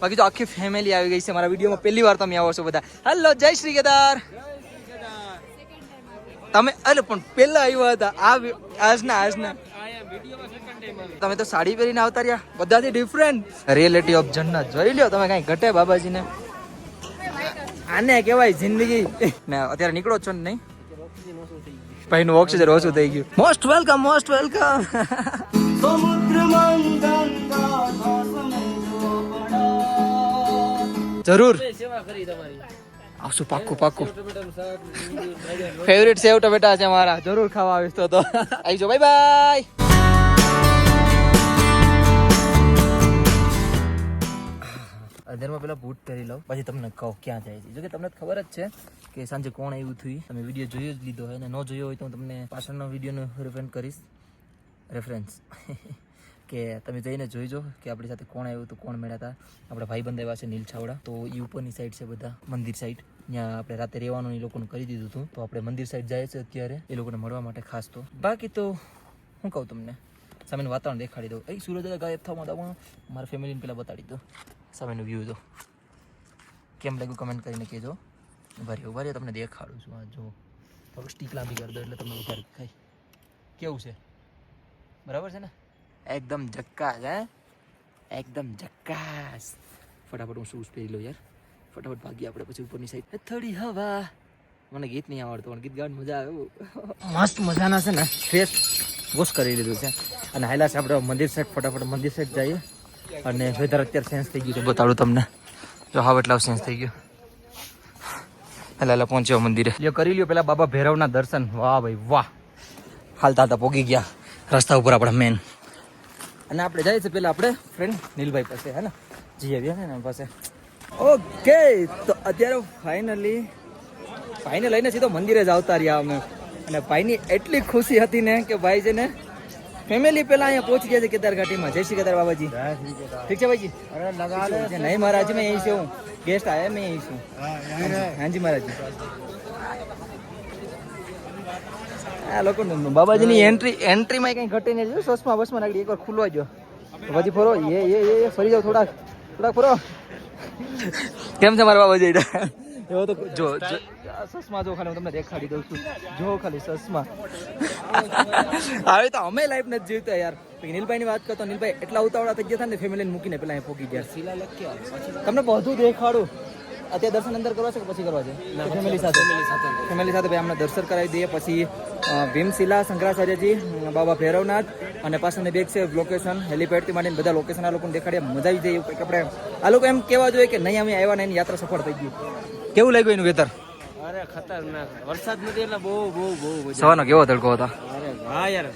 બાકી તો આખી ફેમિલી આવી ગઈ છે મારા વિડીયોમાં પહેલી વાર તમે આવો છો બધા. હેલો, જય શ્રી કેદાર. તમે અરે પણ પહેલા આવ્યા હતા આજના તમે તો સાડી પહેરીને આવતા રહ્યા, બધાથી ડિફરન્ટ. રિયાલિટી ઓફ જન્નત જોઈ લ્યો તમે, કઈ ઘટે બાબાજીને. આને કહેવાય જિંદગી. ને અત્યારે નીકળો છો ને? નહીં ભાઈ નું ઓક્સિજન ઓછું થઈ ગયું. Most welcome, most welcome. જરૂર આવશું, પાક્કું પાક્કું. ફેવરિટ સેવ ટમેટા છે મારા, જરૂર ખાવા આવીશ તો આવી જાઓ. Bye bye. અધરમાં પેલા બૂટ પહેરી લઉં, પછી તમને કહું ક્યાં જાય છે. જો કે તમને ખબર જ છે કે સાંજે કોણ આવ્યું થયું. તમે વિડીયો જોયો જ લીધો હોય, ને ન જોયો હોય તો હું તમને પાછળનો વિડીયોનું રેફરન્સ કે તમે જઈને જોઈજો કે આપણી સાથે કોણ આવ્યું હતું, કોણ મળ્યા હતા. આપણા ભાઈબંધ આવ્યા છે નીલ છાવડા, તો એ ઉપરની સાઈડ છે બધા મંદિર સાઈડ. ત્યાં આપણે રાતે રહેવાનું એ લોકોને કરી દીધું હતું, તો આપણે મંદિર સાઈડ જાય છે અત્યારે એ લોકોને મળવા માટે ખાસ. તો બાકી તો હું કહું તમને, સામેનું વાતાવરણ દેખાડી દઉં. એ સૂરજ ગાયબ થવા દઉં, મારા ફેમિલીને પહેલાં બતાડી દો સામેનું વ્યૂ. તો કેમ લાગ્યું કમેન્ટ કરીને કહેજો. ઉભારી તમને દેખાડું છું. આ જો થોડું સ્ટીક લાંબી કરી દો એટલે તમને વધારે દેખાય. કેવું છે? બરાબર છે ને? એકદમ જક્કાસ. એકદમ જક્કાસ. ફટાફટ હું શૂઝ પહેરી લો યાર, ફટાફટ ભાગીએ આપણે પછી ઉપરની સાઈડ. થોડી હવા. મને ગીત નહીં આવડતું પણ ગીત ગાવાની મજા આવે. મસ્ત મજાના છે ને, ફેસ વોશ કરી લીધું છે અને હાઈલા છે આપણે મંદિર સાઈડ. ફટાફટ મંદિર સાઈડ જઈએ. અને વેધર અત્યારે ચેન્જ થઈ ગયું છે, બતાડું તમને. જો હાવ એટલા ચેન્જ થઈ ગયું. એટલે પહોંચ્યો મંદિરે. લ્યો કરી લ્યો પેલા બાબા ભૈરવના દર્શન. વાહ ભાઈ વાહ. હાલતા હાલતા પોગી ગયા રસ્તા ઉપર આપણા મેન. અને આપણે જાય છે પેલા આપણે ફ્રેન્ડ નીલભાઈ પાસે, હે ને? જી આવ્યા ને પાસે. ઓકે, તો અત્યારે ફાઇનલ લઈને સીધો મંદિરે જ આવતા રહ્યા અમે. અને ભાઈની એટલી ખુશી હતી ને કે ભાઈ છે ને ફેમિલી પેલા અહીંયા પહોંચી ગયા છે કેદાર ઘાટીમાં. જય શ્રી કેદાર બાબાજી. ઠીક છે ભાઈજી? નહીં મહારાજ, મેં અહીં છું, ગેસ્ટ આયા, મેં અહીં છું. હાજી મહારાજ. આ લોકો બાબાજીની એન્ટ્રીમાં કઈ ઘટે નહીં. સસમાં બસમાં નાખી એકવાર ખુલવા જો પછી ફરો. એ ફરી જાવ, થોડાક ફરો. કેમ છે મારા બાબાજી? એવો તો જો સસમા જો, ખાલી હું તમને દેખાડી દઉં છું. જો ખાલી સસમા. હવે તો અમે લાઈફ નથી જીવતા યાર. નીલભાઈની વાત કરતો, નીલભાઈ એટલા ઉતાવળા થઈ ગયા હતા ને ફેમિલીને મૂકીને પેલા અહીં પોગી ગયા. તમને બધું દેખાડું. અત્યારે દર્શન અંદર કરવા છે કે પછી કરવા છે? ફેમિલી સાથે ભાઈ અમને દર્શન કરાવી દઈએ. પછી ભીમશિલા, શંકરાચાર્યજી, બાબા ભૈરવનાથ અને પાછળની બેગ છે લોકેશન, હેલિપેડથી માંડીને બધા લોકેશન આ લોકોને દેખાડીએ. મજા આવી જાય. આપણે આ લોકો એમ કહેવા જોઈએ કે નહીં અમે આવ્યા ને એની યાત્રા સફળ થઈ ગઈ. કેવું લાગ્યું એનું વેધર? અરે ખતરનાક. વરસાદ નથી એટલે બહુ સવારનો કેવો તડકો હતો? અરે હા યાર,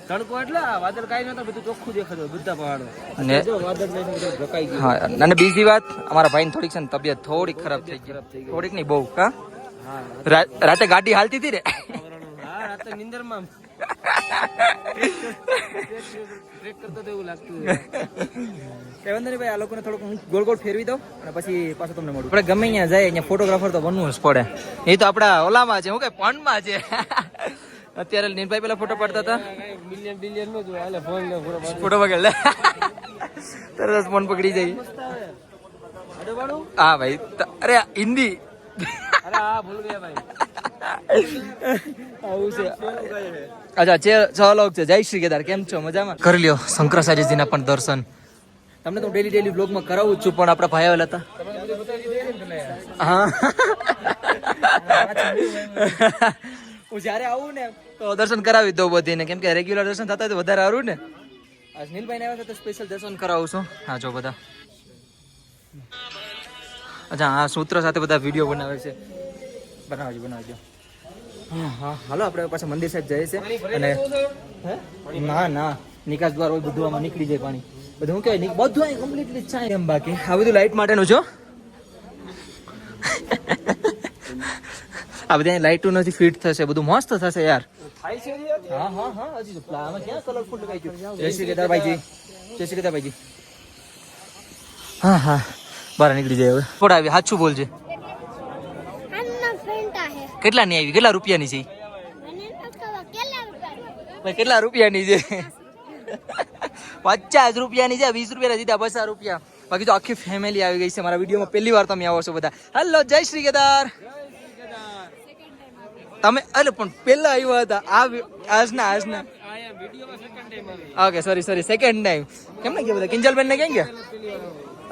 તડકો એટલે વાદળ કાંઈ નહોતા, બધું ચોખ્ખું દેખાતું બધા પહાડો. અને વાદળ ઢકાઈ ગયું. હા, અને બીજી વાત, અમારા ભાઈની થોડીક છે ને તબિયત થોડીક ખરાબ થઈ ગઈ. થોડીક નહીં, બહુ. હા, રાતે ગાડી હાલતી હતી ને. હા, રાતે નિંદરમાં ટ્રેક કરતો તો એવું લાગતું. ભાઈ આ લોકોને થોડુંક હું ગોળ ફેરવી દઉં અને પછી પાછું તમને મળું. આપણે ગમે અહીંયા જાય અહીંયા ફોટોગ્રાફર તો બનવું જ પડે. એ તો આપણા ઓલામાં છે, હું કઈ પણમાં છે. અત્યારે નીલભાઈ પેલા ફોટો પાડતા હતા. બિલિયન ફોટો પકડ લે, તરત ફોન પકડી જાય. હા ભાઈ, અરે હિન્દી. અચ્છા, ચાલો. જય શ્રી કેદાર, કેમ છો? મજામાં? કરી લ્યો શંકરાચાર્યજીના પણ દર્શન. તમને તો ડેલી બ્લોગમાં કરાવું જ છું, પણ આપણા ભાઈ આવેલા હતા. હા, હું જયારે આવું ને તો દર્શન કરાવી દઉં બધીને, કેમ કે રેગ્યુલર દર્શન થતા તો વધારે સારું ને. આજ નીલભાઈ ને આવ્યા તો સ્પેશિયલ દર્શન કરાવું છું. હા જો બધા. અચ્છા, આ સૂત્ર સાથે બધા વિડીયો બનાવે છે. બનાવજો. હા, હાલો આપણે પાછા મંદિર સાઈડ જઈએ છે. અને ના નિકાસ દ્વાર હોય, બધું આમાં નીકળી જાય પાણી. બધું હું કહેવાય બધું અહીં કમ્પ્લીટલી ચાય એમ. બાકી આ બધું લાઇટ માટેનું છો. આ બધા લાઇટો નથી ફિટ થશે, બધું મસ્ત થશે યાર. હા, હજી આમાં ક્યાં કલરફુલ લગાઈ ગયું. જય શ્રી કેદાર ભાઈજી. હા, બહાર નીકળી જાય હવે. થોડા આવી સાચું બોલજે. કેટલા ની આવી? કેટલા રૂપિયાની છે? કેટલા રૂપિયાની છે? 50 રૂપિયાની છે. 20 રૂપિયા દીધા, 50 રૂપિયા. બાકી તો આખી ફેમિલી આવી ગઈ છે મારા વિડીયોમાં પહેલી વાર તમે આવો છો બધા. હેલો જય શ્રી કેદાર. તમે અરે પણ પહેલા આવ્યા હતા આજના ઓકે સોરી સેકન્ડ ટાઈમ. કેમ ને ગયા બધા કિંજલબેન ને કેમ ગયા?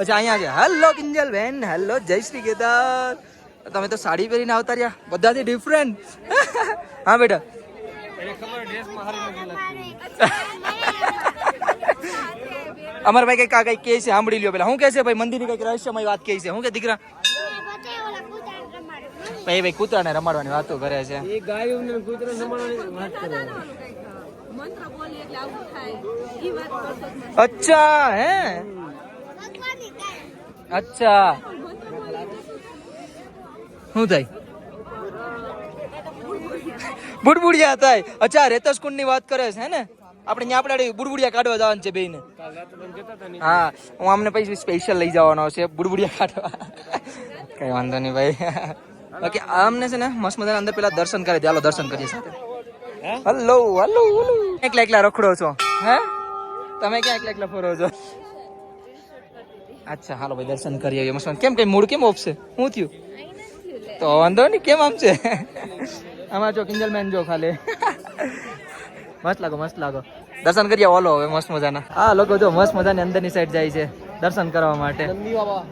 અચ્છા અહીંયા ગયા. હેલો કિંજલબેન, હેલો જય શ્રી કેદાર. તમે તો સાડી પહેરીને આવતા રહ્યા બધાથી ડિફરન્ટ. હા બેટા અમાર ભાઈ કઈ કઈ કે છે સાંભળી લ્યો પેલા. શું કે છે ભાઈ? મંદિરની કઈક રહસ્યમય વાત કે છે. શું કે દીકરા? ભાઈ કૂતરાને રમાડવાની વાતો કરે છે. એ ગાયોને કૂતરાને રમાડવાની વાત કરે. મંત્ર બોલી એટલે આવું થાય ઈ વાત કરતો. અચ્છા હે અચ્છા શું થાય? બુડબુડિયા થાય. અચ્છા રેતસ કુંડ ની વાત કરે છે હે ને? આપણે ત્યાં આપણે બુડબુડિયા કાઢવા જવાનું છે બેને. હા હું અમને પછી સ્પેશિયલ લઈ જવાનો છે બુડબુડિયા કાઢવા. કઈ વાંધો નહીં ભાઈ. બાકી અમને છે ને મસ્ત મજાના અંદર પેલા દર્શન કરે દે. હાલો દર્શન કરીએ સાથે. હલો હલો એકલા રખડો છો હે? તમે ક્યાં એકલા ફરો છો? અચ્છા હાલો ભાઈ દર્શન કરી આવીએ મસ્ત. કેમ કઈ મૂડ કેમ ઓફશે? શું થયું? તો વાંધો નહીં. કેમ આમ છે? આમાં જો કિંજલમેન જો ખાલી મસ્ત લાગો. દર્શન કરીએ ઓલો હવે મસ્ત મજાના. હા લોકો જો મસ્ત મજાની અંદરની સાઈડ જાય છે દર્શન કરવા માટે.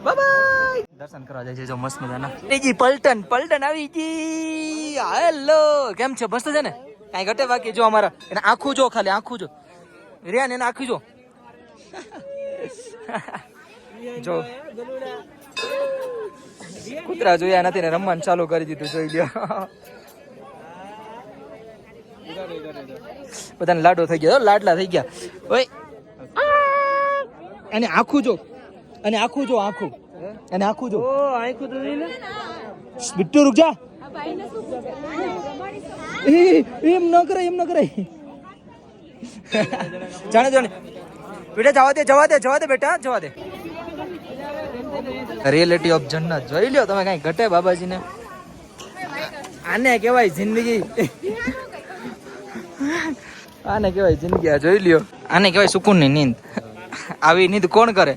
બાય દર્શન કરવા જાય છે જો મસ્ત મજાના. જી પલટન આવી ગઈ. હેલો કેમ છે? મસ્ત છે ને? કાંઈ ઘટે બાકી જો અમારા એને આખું જો ખાલી આખું જો રિયાન એને આખું જો જો કૂતરા જોયા નથી ને રમવાનું ચાલુ કરી દીધું. જોઈ લ્યો બધાને લાડો થઈ ગયા લાડલા થઈ ગયા. ઓય અને આખું જો અને આખું જો આખું અને આખું જો આખું તો નહીં ને બિટ્ટુ રૂક જા. એમ ન કરે જાણે બેટા જવા દે બેટા જવા દે. રિયાલિટી ઓફ જન્નત જોઈ લ્યો તમે. કઈ ઘટે બાબાજીને? આને કહેવાય જિંદગી. આને કહેવાય જિંદગી. આ જોઈ લ્યો આને કહેવાય સુકૂનની નીંદ. આવી નીંદ કોણ કરે?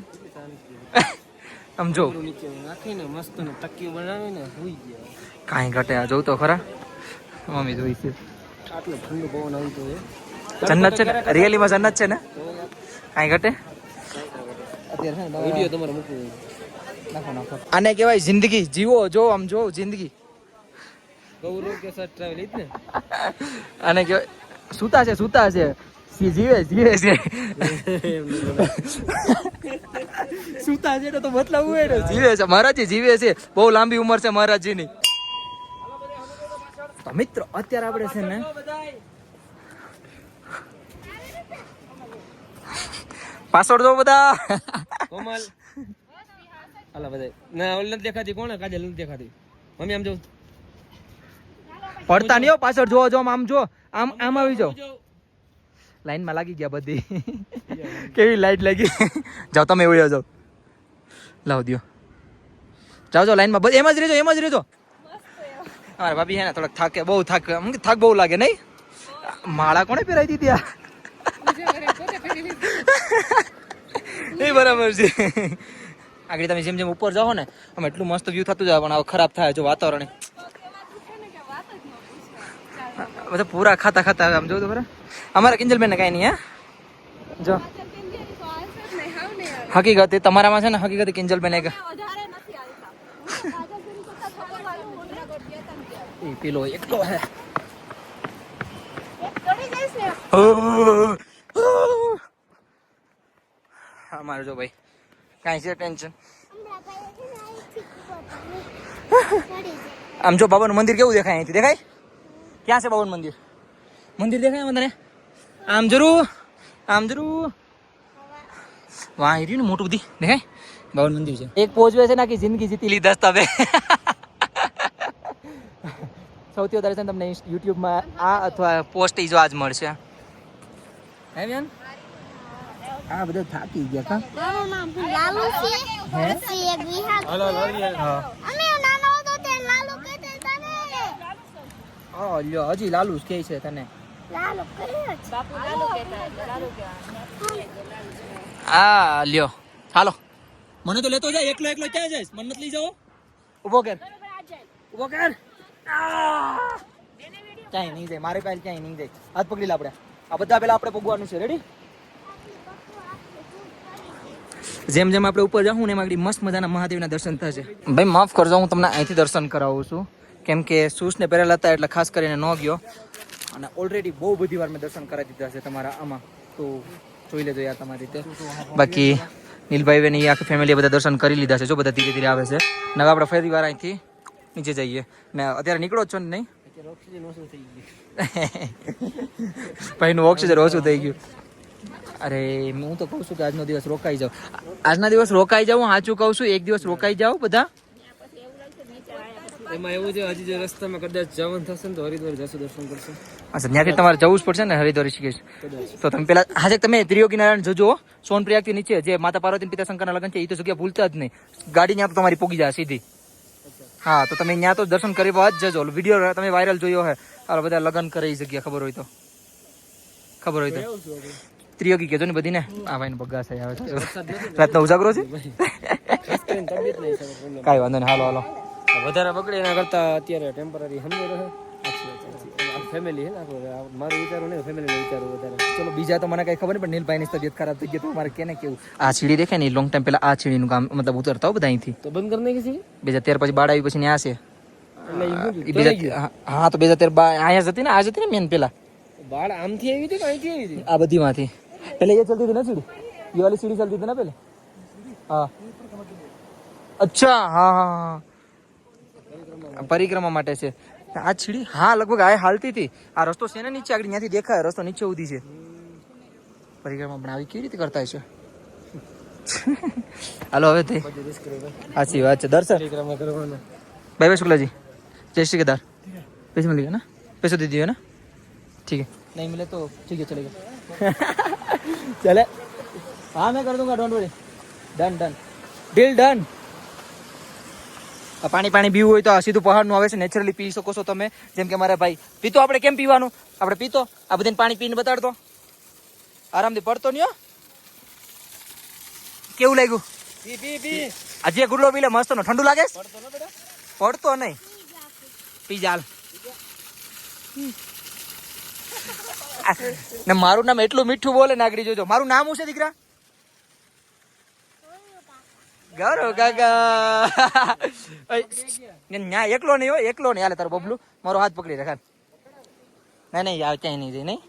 આમ જો કાંઈ ઘટે. આ જોઉં તો ખરા મમ્મી જોઈ છે. જન્નત છે ને? રિયલીમાં જન્નત છે ને? કાંઈ ઘટે. આને કહેવાય જિંદગી. જીવો જો આમ જો જિંદગી. આને કહેવાય સૂતા છે જીવે છે. સૂતા છે તો મતલબ જીવે છે. મહારાજજી જીવે છે. બહુ લાંબી ઉંમર છે મહારાજજીની. તો મિત્રો અત્યારે આપણે છે ને પાછળ જો બધા કોમલ હાલા બધા ના ઓલ નથી દેખાતી. કોણ કાજલ નથી દેખાતી? મમ્મી આમ જો પડતા નહીં હો. પાછળ જો આમ જો આમ આવી જાઓ. લાઈન માં લાગી ગયા બધી. કેવી લાઈટ લાગી. જાઓ તમે એવું જાઓ. લાવ દો જાઓ લાઈન માં. એમ જ રહેજો. અમારા ભાભી હે ને થોડાક થાકે બહુ થાક બહુ લાગે નહીં? માળા કોણે પહેરાવી દીધી આ? એ બરાબર છે. આગળ તમે જેમ ઉપર જાઓ ને આમ એટલું મસ્ત વ્યૂ થતું જાય પણ હવે ખરાબ થાય જો વાતાવરણ. બધા પૂરા ખાતા આમ જોઉં તો ખરા. અમારા કિંજલબેન ને કઈ નહીં. હે જો હકીકત તમારામાં છે ને હકીકત કિંજલબેન એક પેલો એકલો હે. અમારે જો ભાઈ કાંઈ છે ટેન્શન. આમ જો બાબાનું મંદિર કેવું દેખાય અહીંથી? દેખાય? ક્યાં છે બાબાનું મંદિર દેખાય મને? આમ જરૂર વાહ રહ્યું ને મોટું બધી દેખાય. બાબાનું મંદિર છે. એક પોજવે છે ને કે જિંદગી જીતી લીધા તમે. સૌથી વધારે છે ને તમને યુટ્યુબમાં આ અથવા પોસ્ટ ઈ જો આજ મળશે. હે બેન આ બધા થાકી ગયા કા. મારું નામ લાલુ છે. પછી એક વિહાર. હાલો હા અમે નાનો હતો તે લાલુ કહેતા તને. ઓ લ્યો હજી લાલુ જ કહે છે તને. લાલુ કહે છે. બાપુ લાલુ કહેતા લાલુ કહેવા. આ લ્યો હાલો મને તો લેતો જાય, એકલો એકલો ક્યાં જાય? મને નથી લઈ જાઓ. ઉભો કર, ઉભો કર. ક્યાંય નહીં જાય, મારે પાસે ક્યાંય નહીં જાય. હાથ પકડી લે આપણે. આ બધા પેલા આપણે પગવાનું છે. રેડી? જેમ જેમ આપણે ઉપર જાઉં ને એમ આગળ મસ્ત મજાના મહાદેવના દર્શન થશે. ભાઈ માફ કરજો, હું તમને અહીંથી દર્શન કરાવું છું, કેમ કે શૂઝ ને પહેરેલા હતા એટલે ખાસ કરીને ન ગયો, અને ઓલરેડી બહુ બધી વાર મેં દર્શન કરાવી દીધા છે તમારા આમાં, તો જોઈ લેજો યાર તમારી રીતે. બાકી નીલભાઈ ને આખી ફેમિલીએ બધા દર્શન કરી લીધા છે. જો બધા ધીરે ધીરે આવે છે. ને હવે આપણે ફરી વાર અહીંથી નીચે જઈએ. ને અત્યારે નીકળો જ છો ને? નહીં, ભાઈનું ઓક્સિજન ઓછું થઈ ગયું. અરે હું તો કહું છું કે આજનો દિવસ રોકાઈ જાવ. આજના દિવસ રોકાઈ જાવ, હું સાચું કહું છું. એક દિવસ રોકાઈ જાવ બધા. એમાં એવું છે, હજી જે રસ્તામાં કદાચ જવાનું થશે ને તો હરિદ્વાર જશું, દર્શન કરશું. અચ્છા, ત્યાંથી તમારે જવું જ પડશે ને હરિદ્વાર ઋષિકેશ. તો તમે પેલા આજે તમે ત્રિયોગી નારાયણ જોજો. સોનપ્રયાગથી નીચે જે માતા પાર્વતી પિતા શંકરના લગ્ન છે એ તો જગ્યા ભૂલતા જ નહીં. ગાડી ત્યાં તો તમારી પોગી જાય સીધી. હા, તો તમે ત્યાં તો દર્શન કરવા જ જજો. વિડીયો તમે વાયરલ જોયો હે, આ બધા લગ્ન કરે એ જગ્યા ખબર હોય તો. ત્રિયોગી કેજો ને બધી ને. આ ભાઈ બગાસ આવે છે, રાતનો ઉજાગરો છે. કાંઈ વાંધો નહીં, હાલો. વધારે બગડે એના કરતા અત્યારે ટેમ્પરરી સમજો રહે. ફેમિલી છે ને, મારું વિચારું નહીં, ફેમિલીનું વિચારું વધારે. ચલો, બીજા તો મને કઈ ખબર નહીં, પણ નીલભાઈની તબિયત ખરાબ થઈ ગઈ તો મારે કેને કેવું. આ સીડી દેખાય ને, લોંગ ટાઈમ પહેલા આ સીડીનું કામ મતલબ ઉતરતા બધા અહીંથી તો બંધ કરી નાખી છે. 2013 પછી બાળ આવી પછી ને આ છે. હા, તો 2013 અહીંયા જતી ને, આ જતી ને મેન પેલા બાળ આમથી આવી હતી કે અહીંથી આવી હતી? આ બધી માંથી એટલે એ ચલતી હતી ને સીડી, એ વાળી સીડી ચલતી હતી ને પેલે. હા, અચ્છા, હા, પરિક્રમા માટે છે આ સીડી. હા, લગભગ આ હાલતી હતી. આ રસ્તો છે ને નીચે આગળ, ત્યાંથી દેખાય રસ્તો નીચે ઉધી છે. પરિક્રમા પણ આવી કેવી રીતે કરતા હશે? હાલો હવે તે સાચી વાત છે. દર્શન પરિક્રમા કરવાના. भाई भाई शुक्ला जी, जय श्री केदार. पैसे मिलेगा ना? पैसे दे दिए ना? ठीक है, नहीं मिले तो ठीक है, चलेगा. चले, हाँ मैं कर दूंगा, don't worry. Done deal done. પાણી પીવું હોય તો આ સીધું પહાડનું આવે છે, નેચરલી પી શકો છો તમે. જેમ કે મારા ભાઈ પીતો, આપણે કેમ પીવાનું? આપણે પીતો આ બધાને પાણી પીને બતાડતો, આરામથી પડતો નહીં. કેવું લાગ્યું? આજે ગુડલો પી લે, મસ્ત નો. ઠંડુ લાગે? પડતો નહીં, પી જાલ. ને મારું નામ એટલું મીઠું બોલે ને આગળ જોજો. મારું નામ શું છે દીકરા? ગૌરવ કાકા. એકલો નહીં હોય, એકલો નહીં. હાલે તારો બબલું મારો હાથ પકડી રાખા. નહીં આવે ક્યાંય નહીં જાય. નહીં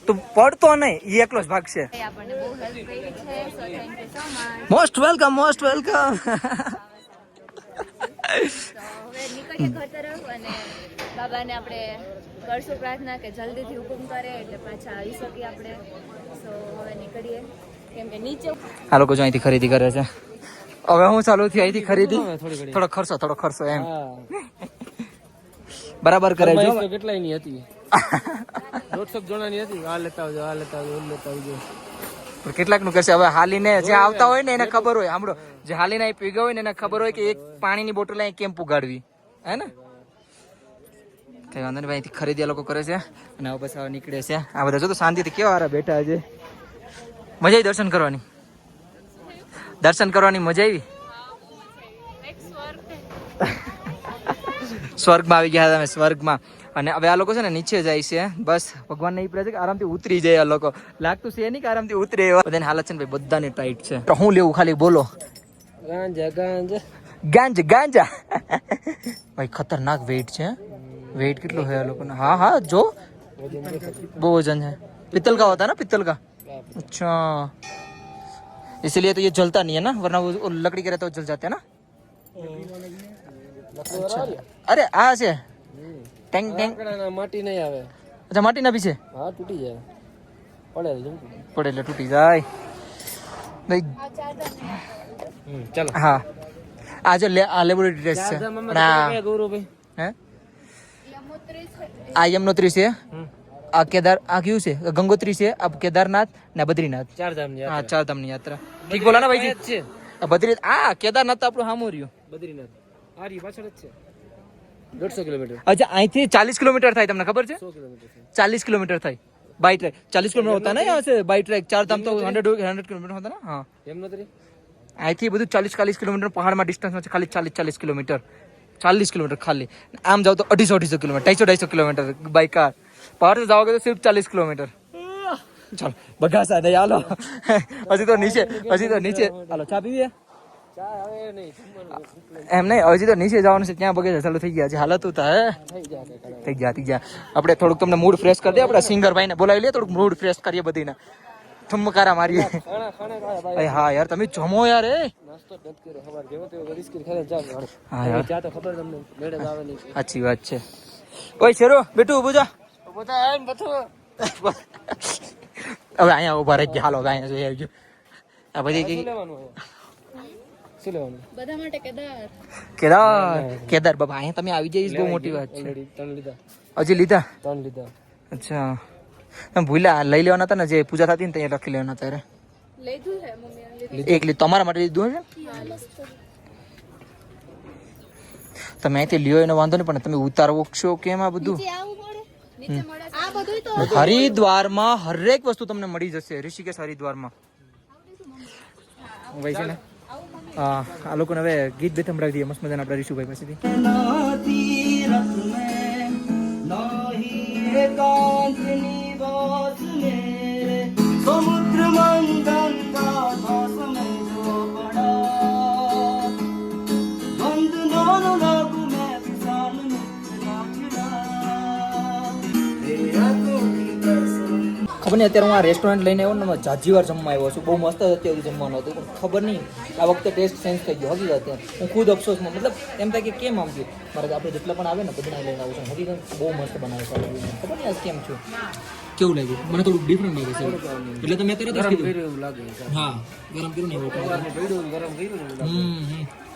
તું પડતો નહીં, એ એકલો જ ભાગ છે. Most welcome, most welcome. બાબાને આપણે કરશું પ્રાર્થના કે જલ્દીથી હુકમ કરે એટલે પાછા આવી શકીએ આપણે. સો હવે નીકળીએ, કેમ કે નીચે આ લોકો જો અહીંથી ખરીદી કરે છે. હવે હું ચાલુ થી અહીંથી ખરીદી, થોડો ખર્ચો એમ બરાબર કરે જો. કેટલાય ની હતી? 150 જણાની હતી. આ લેતા આવજો, આ લેતા આવજો, ઓલ લેતા આવજો. કેટલાક નું કરશે હવે. હાલીને જે આવતા હોય ને એને ખબર હોય, સાંભળો, જે હાલીને પીગા હોય ને એને ખબર હોય કે એક પાણીની બોટલ અહીં કેમ પુગાડવી, હે ને? કઈ વાંધો નહીં ભાઈ, અહીંથી ખરીદી આ લોકો કરે છે. અને હવે પછી નીકળે છે આ બધા. જો તો શાંતિથી કેવા હારા બેઠા છે. મજા આવી દર્શન કરવાની? મજા આવી? સ્વર્ગમાં આવી ગયા તમે, સ્વર્ગમાં. અને હવે આ લોકો છે ને નીચે જાય છે. બસ ભગવાનને એ પ્રાર્થના છે કે આરામથી ઉતરી જાય. આ લોકો લાગતું છે નહીં કે આરામથી ઉતરે એવા. બધાની હાલત છે ને ભાઈ, બધાની ટાઈટ છે. તો હું લેવું ખાલી બોલો? ગાંજા ભાઈ ખતરનાક વેઇટ છે. वेट कितना है लोगों ने? हाँ हाँ, जो वो वजन है. पित्तल का होता है ना, पित्तल का. अच्छा, इसीलिए तो ये जलता नहीं है ना, वरना वो लकड़ी के रहता है, जल जाते हैं ना. अच्छा, अरे आ से टेंग माटी नहीं आवे. अच्छा, माटी ना पीछे. हाँ, टूटी जाए, पड़े टूटी जाए भाई. चलो हाँ, आज लेबोरेटरी टेस्ट છે. ગૌરવ ભાઈ હે આ યમનોત્રી છે, આ કેદાર, આ કયું છે? ગંગોત્રી છે, આ કેદારનાથ ને બદ્રીનાથ. ચાર ધામની યાત્રા. હા, ચાર ધામની યાત્રા. ઠીક બોલા ને ભાઈ? છે બદ્રીનાથ. આ કેદારનાથ તો આપણું સામું રહ્યું. બદ્રીનાથ આ રી પાછળ જ છે. 150 કિલોમીટર. અચ્છા, અહીંથી 40 કિલોમીટર થાય, તમને ખબર છે? 100 કિલોમીટર છે. 40 કિલોમીટર થાય. बाई ट्रैक 40 किलोमीटर होता है ना यहाँ से बाई ट्रैक 4 धाम तो 100 किलोमीटर होता है ना हाँ હેમનોતરી અહીંથી બધું 40 કિલોમીટર પહાડમાં ડિસ્ટન્સમાં છે ખાલી 40 કિલોમીટર 40 કિલોમીટર ખાલી આમ જાવ તો 250 કિલોમીટર 250 કિલોમીટર બાય કાર પહાડ से जाओगे तो सिर्फ 40 किलोमीटर चलो बगासा नहीं हालो हजी तो नीचे हालो चा पीवी ચા હવે નહીં એમ નહીં હજી તો નીચે જવાનું છે ત્યાં બગીચા ચાલુ થઈ ગયા છે હાલત ઉતા હે થઈ ગયા આપણે થોડુંક તમને મૂડ ફ્રેશ કરી દે આપણે સિંગર ભાઈને બોલાવી લઈએ થોડુંક મૂડ ફ્રેશ કરીએ બધીને ઠુમકારા મારીએ અરે હા યાર તમે જમો યાર એ નાસ્તો નથી કર્યો ખબર જેવો તેવો બિસ્કિટ ખાઈને ચા હા યાર ચા તો ખબર તમને મેડે જ આવે નહીં સાચી વાત છે ઓય શેરો બેટુ ઊભો જા બધા આમ બથો હવે અહીંયા ઉભા રહી ગયા હાલો અહીંયા જોઈ આવજો આ બધી શું લેવાનું શું લેવાનું બધા માટે કેદાર કેદાર બાબા અહીંયા તમે આવી જઈશ બહુ મોટી વાત છે ઓલરેડી 3 લીધા હજી લીધા 3 લીધા અચ્છા તમે ભૂલ્યા લઈ લેવાના હતા ને જે પૂજા થતી ને ત્યાં લખી લેવાના હતા લીધું છે મમ્મી એક લીધું તમારા માટે લીધું છે તમે અહીંથી લ્યો એનો વાંધો નહીં પણ તમે ઉતારવો છો કેમ આ બધું નીચે મળે આ બધું તો હરિદ્વારમાં હરેક વસ્તુ તમને મળી જશે ઋષિકેશ હરિદ્વારમાં ભાઈ છે ને હા આ લોકોને હવે ગીત બે સંભળાવી દઈએ મસ્ત મજાના આપણા ઋષુભાઈ પાસેથી સમુદ્ર મંથન કા સમય જો પડા બંધ નો લાગુ મે કિસાન ખબર નહીં અત્યારે હું આ રેસ્ટોરન્ટ લઈને આવ્યો ને જાજી વાર જમવા આવ્યો છું બહુ મસ્ત અત્યારે જમવાનું હતું પણ ખબર નહીં આ વખતે ટેસ્ટ ચેન્જ થઈ ગયો હકીકત હું ખુદ અફસોસમાં મતલબ એમ થાય કે કેમ આમ થયું મારે આપણે જેટલા પણ આવે ને બધા લઈને આવું છું હકીકત બહુ મસ્ત બનાવે છે ખબર નહીં આજ કેમ છું કેવું લાગ્યું મને થોડુંક ડિફરન્ટ લાગે છે એટલે તમે અત્યારે ગરમ કર્યું એવું લાગે હા ગરમ કર્યું ને એવું ગરમ કર્યું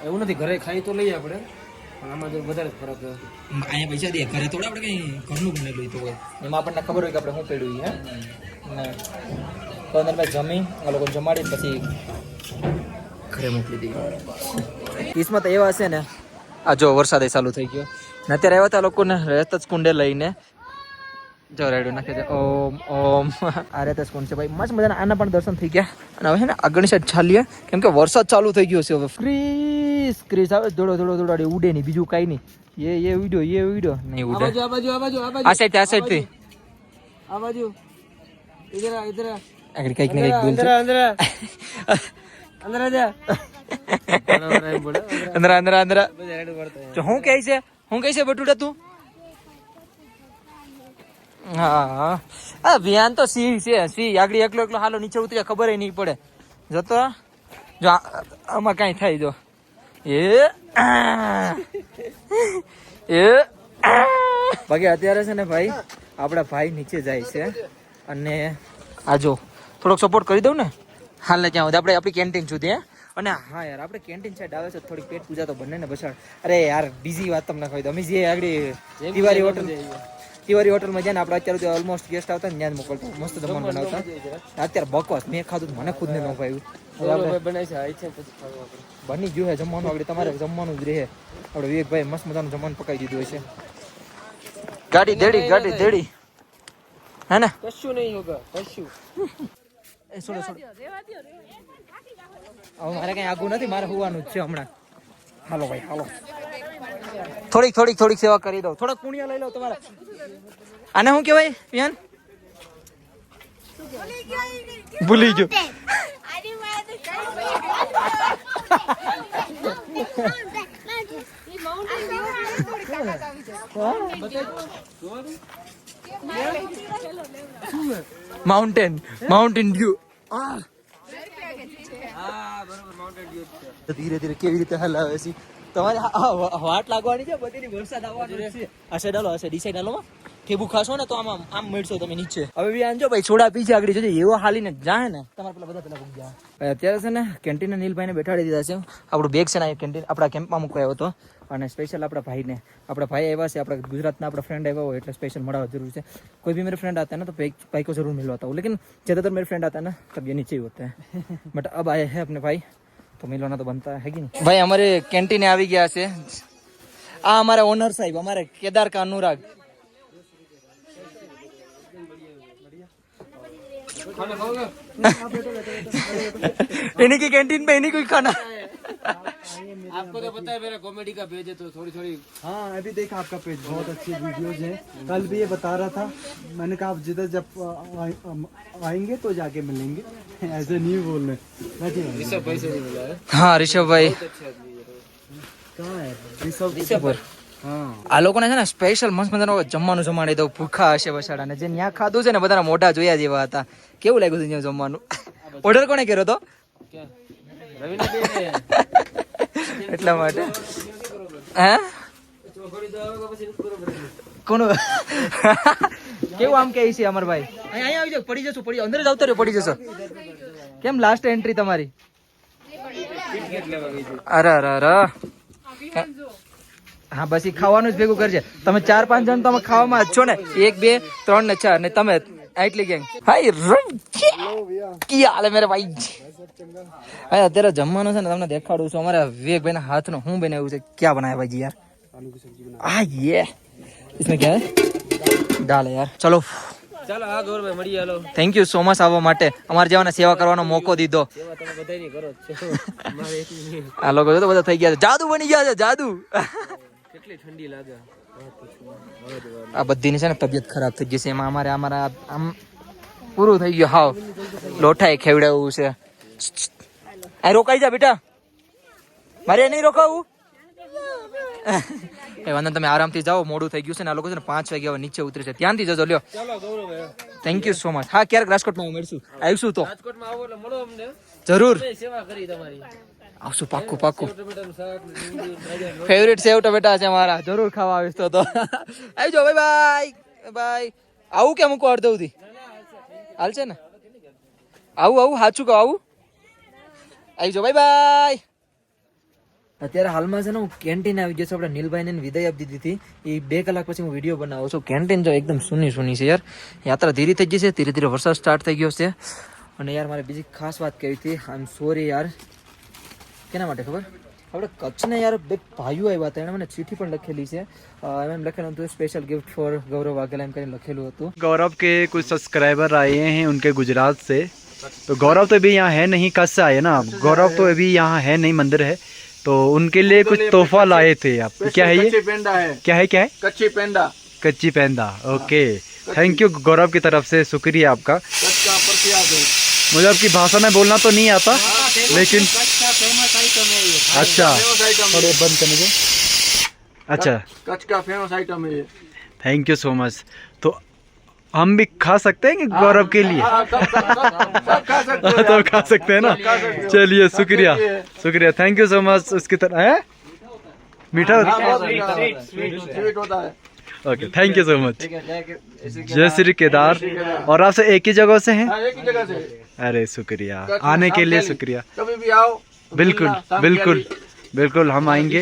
એવું નથી ઘરે ખાઈ તો લઈએ આપણે પણ આમાં જો વધારે ફરક અહીંયા પૈસા દે ઘરે થોડા આપણે કઈ ઘરનું બનેલું તો હોય એમાં આપણને ખબર હોય કે આપણે શું પેડ્યું હે ને તો અંદર મેં જમી આ લોકો જમાડી પછી ઘરે મોકલી દઈએ કિસ્મત એવા છે ને આ જો વરસાદ ચાલુ થઈ ગયો ને અત્યારે આવ્યા હતા લોકોને રહેત જ કુંડે લઈને જો રેડો નાખે છે ઓમ ઓમ આ રહેત જ કુંડ છે ભાઈ મસ્ત મજાના આના પણ દર્શન થઈ ગયા અને હવે છે ને આગળની સાઈડ ચાલીએ કેમ કે વરસાદ ચાલુ થઈ ગયો છે હવે ક્રીસ આવે દોડો ઉડે નહીં બીજું કાંઈ નહીં એ વિડિયો નહીં ઉડે આ બાજુ આ સાઈડ થી આ બાજુ ઇધર આગળ કઈક ને કઈક બોલ છે અંદર જા અંદર જો હું કહે છે બટુડા તું હા આ વ્યાન તો સિંહ છે સિંહ આગળ એકલો હાલો નીચે ઉતર્યા ખબર નહીં પડે જતો જો આમાં કાંઈ થાય જો બાકી અત્યારે છે ને ભાઈ આપણા ભાઈ નીચે જાય છે અને આ જો થોડોક સપોર્ટ કરી દઉં ને હાલ ને ક્યાં આપણે આપણી કેન્ટીન સુધી અને હા યાર આપણે કેન્ટીન સાઈડ આવે છે થોડીક પેટ પૂજા તો બને ને બસાડ અરે યાર બીજી વાત તમને કહી દઉં અમે જે આગળ તિવારી હોટલમાં જાય ને આપણે અત્યારે ઓલમોસ્ટ ગેસ્ટ આવતા ને ત્યાં જ મોકલતા મસ્ત જમવાનું બનાવતા અત્યારે બકવાસ મેં ખાધું મને ખુદ ને ન ભાવ્યું બની ગયું હે જમવાનું આગળ તમારે જમવાનું જ રહે આપણે વિવેકભાઈ મસ્ત મજાનું જમવાનું પકાવી દીધું હશે ગાડી દેડી હે ને કશું નહીં હોગા કશું એ છોડો હવે મારે કઈ આગું નથી મારે હોવાનું જ છે હમણાં હાલો ભાઈ હાલો થોડીક સેવા કરી દઉં થોડાક પુણ્ય લઈ લો તમારે આને શું કહેવાય વિહાન ભૂલી ગયો માઉન્ટેન વ્યૂ ધીરે ધીરે કેવી રીતે હલાવે છે તમારે વાટ લાગવાની છે બધી વરસાદ આવવાનો છે આ સાઈડ હાલો આ સાઈડ ઈ સાઈડ હાલો ઠેબુ ખાશો ને તો આમ મળશો તમે નીચે હવે બી આંજો ભાઈ છોડા પીછે આગળ જોજો એવો હાલીને જાય ને તમારે પેલા ભૂગ જાય અત્યારે છે ને કેન્ટીન નીલભાઈને બેઠાડી દીધા છે આપણું બેગ છે ને કેન્ટીન આપણા કેમ્પમાં મુકાયો હતો અને સ્પેશિયલ આપણા ભાઈ આવ્યા છે આપણા ગુજરાતના આપણા ફ્રેન્ડ આવ્યા હોય એટલે સ્पेशल મળવા જરૂર છે कोई भी मेरे फ्रेंड आता है ना तो भाई को जरूर मिलवाता हूँ लेकिन ज़्यादातर मेरे फ्रेंड आता है ना तब ये नीचे ही होते हैं बट अब आए हैं अपने भाई तो मिलवाना तो बनता है कि नहीं भाई हमारे कैंटीन આવી ગયા છે આ અમારા ઓનર સાહેબ અમારે કેદાર કા અનુરાગ खाना खाओगे? इन्हीं की कैंटीन पे इन्हीं को ही खाना। आपको तो पता है मेरा कॉमेडी का पेज है तो थोड़ी थोड़ी। हाँ अभी देखा आपका पेज, बहुत अच्छी वीडियोज हैं। कल भी ये बता रहा था, मैंने कहा आप जिधर जब आएंगे तो जाके मिलेंगे। ऐसे नहीं बोलने। इससे पैसे नहीं मिला है। हाँ ऋषभ भाई कहाँ है ऋषभ? ऋषभ પર हाँ આ લોકોને છે ને સ્પેશિયલ મસ્ત મજાનું જમવાનું જમાડી દઉં, ભૂખા હશે બસાડાને. જે ત્યાં ખાધું છે ને બધાના મોઢા જોયા જેવા હતા. કેવું લાગ્યું હતું ત્યાં જમવાનું? ઓર્ડર કોને કર્યો તો? क्या रविना दे रहे हैं એટલા માટે હે કોનો કેવું આમ કે છે અમર ભાઈ? અહીંયા આવી જાવ, પડી જશો, પડી અંદર જ આવતા રહ્યો, પડી જશો. કેમ લાસ્ટ એન્ટ્રી તમારી? અરે અરે અરે હા બસ ઈ ખાવાનું જ ભેગું કરજે. તમે 4-5 જણ તમે ખાવામાં જ છો ને, 1 2 3 ને 4 ને તમે આટલી ગેંગ. હાય કી હાલે મેરે ભાઈ? હા અત્યારે જમવાનું છે ને તમને દેખાડું છું. અમારા વિવેકભાઈ ના હાથનો હું બનાવ્યું છે. ક્યાં બનાવ્યા ભાઈ યાર? આ ये इसमें क्या है? दाल है यार. चलो चलो हाँ गौरव भाई मળી હાલો. થેન્ક યુ સો મચ આવવા માટે, અમારે જેવાને સેવા કરવાનો મોકો દીધો. સેવા તમે બધાયની કરો છો. મારે એકની નહીં. આ લોકો જો તો બધા થઈ ગયા છે, જાદુ બની ગયા છે, જાદુ. કેટલી ઠંડી લાગે. આ બધીની છે ને તબિયત ખરાબ થઈ ગઈ છે. એમાં અમારા આમ પૂરું થઈ ગયું. હાવ લોઠાએ ખેવડાવવું છે. આ રોકાઈ જા બેટા, મારે નહીં રોકાવું. એ વાંધો તમે આરામથી જાઓ, મોડું થઈ ગયું છે ને. આ લોકો છે ને 5 વાગે હવે નીચે ઉતરે છે, ત્યાંથી જજો. લ્યો ચાલો ગૌરવ ભાઈ. Thank you so much. હા ક્યારેક રાજકોટમાં મળશું, આવીશું તો રાજકોટમાં આવો એટલે મળો અમને. જરૂર અમે સેવા કરી તમારી. આવશું, પાક્કું પાક્કું. ટમેટાનું શાક ને ડુંગળી, ભાજી. ફેવરિટ સેવ ટમેટા છે મારા, જરૂર ખાવા આવીશ તો. આવી જાઓ, બાય બાય બાય. આવું કે મૂકો અડધવથી હાલ છે ને? આવું સાચું કહો, આવું આવી જાઓ, બાય બાય. અત્યારે હાલમાં છે ને હું કેન્ટીન આવી ગયો છું. આપણે નીલભાઈને વિદાય આપી દીધી હતી. એ 2 કલાક પછી હું વિડીયો બનાવું છું. કેન્ટીન જો એકદમ સૂની છે યાર. યાત્રા ધીરે થઈ ગઈ છે, ધીરે ધીરે વરસાદ સ્ટાર્ટ થઈ ગયો છે. અને યાર મારે બીજી ખાસ વાત કહી હતી, આઈ એમ સોરી યાર. કેના માટે ખબર? આપણે કચ્છને યાર 2 ભાઈઓ આવ્યા હતા, એણે મને ચિઠ્ઠી પણ લખેલી છે. એમ લખેલું હતું સ્પેશિયલ ગિફ્ટ ફોર ગૌરવ વાઘેલા એમ કરીને લખેલું હતું. गौरव के कुछ सब्सक्राइबर आए हैं उनके गुजरात से, तो गौरव तो अभी यहाँ है नहीं, कच्छ से आए ना. गौरव तो अभी यहाँ है नहीं, मंदिर है, तो उनके लिए कुछ तोहफा लाए थे आप. क्या है ये? पेंडा है, क्या है कच्ची पेंडा, कच्ची पेंदा. ओके, थैंक यू गौरव की तरफ से, शुक्रिया आपका. कच्छ का प्रसिद्ध है. मुझे आपकी भाषा में बोलना तो नहीं आता, लेकिन कच्छ का फेमस आइटम है ये. अच्छा फेमस आइटम है. थोड़े बंद करने दो. अच्छा कच्छ का फेमस आइटम है ये. Thank you so much. तो हम भी खा सकते हैं कि गौरव के लिए? हाँ, सब खा सकते हैं. तो खा सकते हैं ना. चलिए शुक्रिया शुक्रिया, थैंक यू सो मच. उसकी तरह है मीठा हाँ, होता बहुत मीठा होता है. स्वीट होता है. Okay, thank you so much. जय श्री केदार. और आपसे एक ही जगह से हैं? हाँ, एक ही जगह से. अरे शुक्रिया, कच्छ आने के लिए साथ शुक्रिया. कभी भी आओ. बिल्कुल मिलना, शाम बिल्कुल की बिल्कुल हम आएंगे.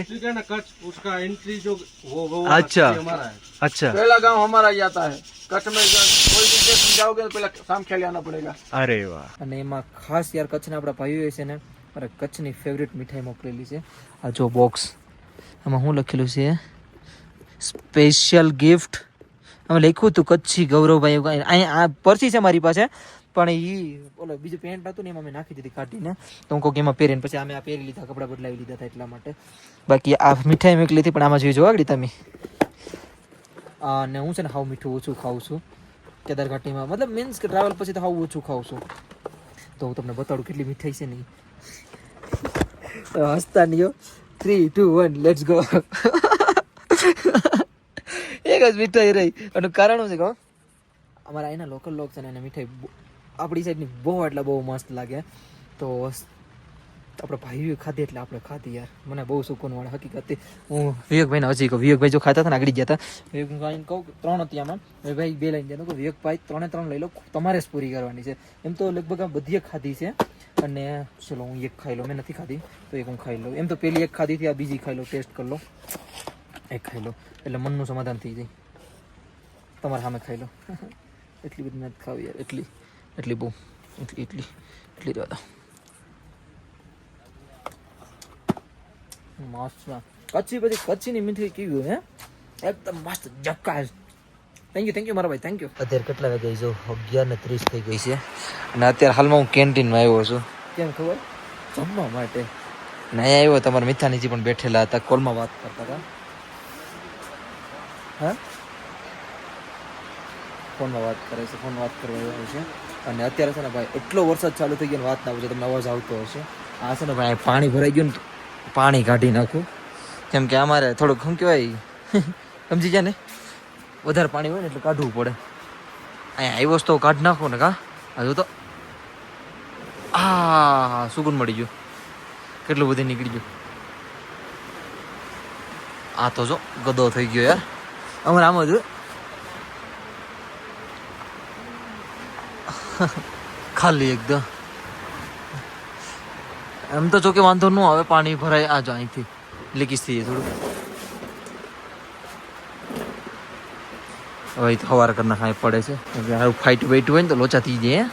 उसका एंट्री जो वो अच्छा हमारा है. अच्छा, पहला गांव हमारा ही आता है. कच्छ में कोई भी देश में जाओगे तो पहले शाम खेल आना पड़ेगा. अरे वाह. અને એમાં ખાસ યાર કચ્છના આપણા ભાઈઓ છે ને, મારે કચ્છની ફેવરિટ મીઠાઈ મોકલેલી છે. આ જો બોક્સ, આમાં શું લખેલું છે? Special gift. આમાં લખ્યું હતું કચ્છી ગૌરવભાઈ. અહીંયા આ પર્સી છે મારી પાસે, પણ એ ઓલો બીજું પેન્ટ હતું ને એમાં મેં નાખી દીધી કાઢીને. તો હું કહું કે એમાં પહેરીને પછી અમે આ પહેરી લીધા, કપડાં બદલાવી લીધા હતા એટલા માટે. બાકી આ મીઠાઈ મોકલી હતી, પણ આમાં જોઈ જો આગળ તમે. અને હું છે ને હાવ મીઠું ઓછું ખાઉં છું કેદારઘાટીમાં, મતલબ મીન્સ કે ટ્રાવેલ પછી તો હાવ ઓછું ખાઉં છું. તો હું તમને બતાડું કેટલી મીઠાઈ છે ને. હસતા નહીં. 3 2 1 લેટ્સ ગો. એક જ મીઠાઈ રહી. એનું કારણ શું છે કહો? અમારા અહીંના લોકલ લોક છે ને એને મીઠાઈ આપણી સાઈડની બહુ એટલે બહુ મસ્ત લાગે. તો આપણે ભાઈઓએ ખાધી એટલે આપણે ખાધી યાર. મને બહુ સુકૂન વાળે હકીકત. હું વિવેકભાઈને હજી કહું, વિવેકભાઈ જો ખાતા હતા ને આગળ ગયા હતા, વિવેકભાઈને કહું 3 હતી આમાં, ભાઈ 2 લઈને જાય. કહું વિવેકભાઈ 3 લઈ લો, તમારે જ પૂરી કરવાની છે. એમ તો લગભગ આ બધી ખાધી છે. અને ચલો હું એક ખાઈ લઉં, મેં નથી ખાધી તો એક હું ખાઈ લઉં. એમ તો પેલી એક ખાધી હતી, આ બીજી ખાઈ લો, ટેસ્ટ કરી લો. એક ખાઈ લો એટલે મનનું સમાધાન થઈ જાય. તમારે સામે ખાઈ લો. એટલી બધી નથી ખાવી યાર, એટલી બહુ એટલી રહેવા દો. મસ્ત કચ્છી. પછી કચ્છીની મીઠાઈ કેવી હોય? હે એકદમ મસ્ત જકાશ. થેન્ક યુ મારા ભાઈ, થેન્ક યુ. અત્યારે કેટલા વાગે જો 11:30 થઈ ગઈ છે અને અત્યારે હાલમાં હું કેન્ટીનમાં આવ્યો છું. કેમ ખબર? જમવા માટે. ને અહીંયા આવ્યો તમારા મિથાનીજી પણ બેઠેલા હતા, કોલમાં વાત કરતા હતા. હા, ફોનમાં વાત કરે છે, ફોન વાત કરવા આવ્યો છે. અને અત્યારે છે ને ભાઈ એટલો વરસાદ ચાલુ થઈ ગયો ને વાત ના પૂછો, તમને અવાજ આવતો હશે. આ છે ને ભાઈ પાણી ભરાઈ ગયું ને, પાણી કાઢી નાખું. કેમ કે અમારે થોડુંક શું કહેવાય સમજી જાય ને, વધારે પાણી હોય ને એટલે કાઢવું પડે. અહીંયા આવ્યો તો કાઢી નાખો ને. કા હજુ તો હા સુકૂન મળી ગયું, કેટલું બધું નીકળી ગયું. આ તો જો ગદો થઈ ગયો યાર. અમારે આમ જ ખાલી એકદમ. એમ તો જોકે વાંધો ન આવે, પાણી ભરાય આ જો અહીંથી લીકીશ થઈ જાય થોડું. હવે તો સવાર કરના ખાઈ પડે છે, ફાઈટ વાઈટ હોય ને તો લોચા થઈ જાય.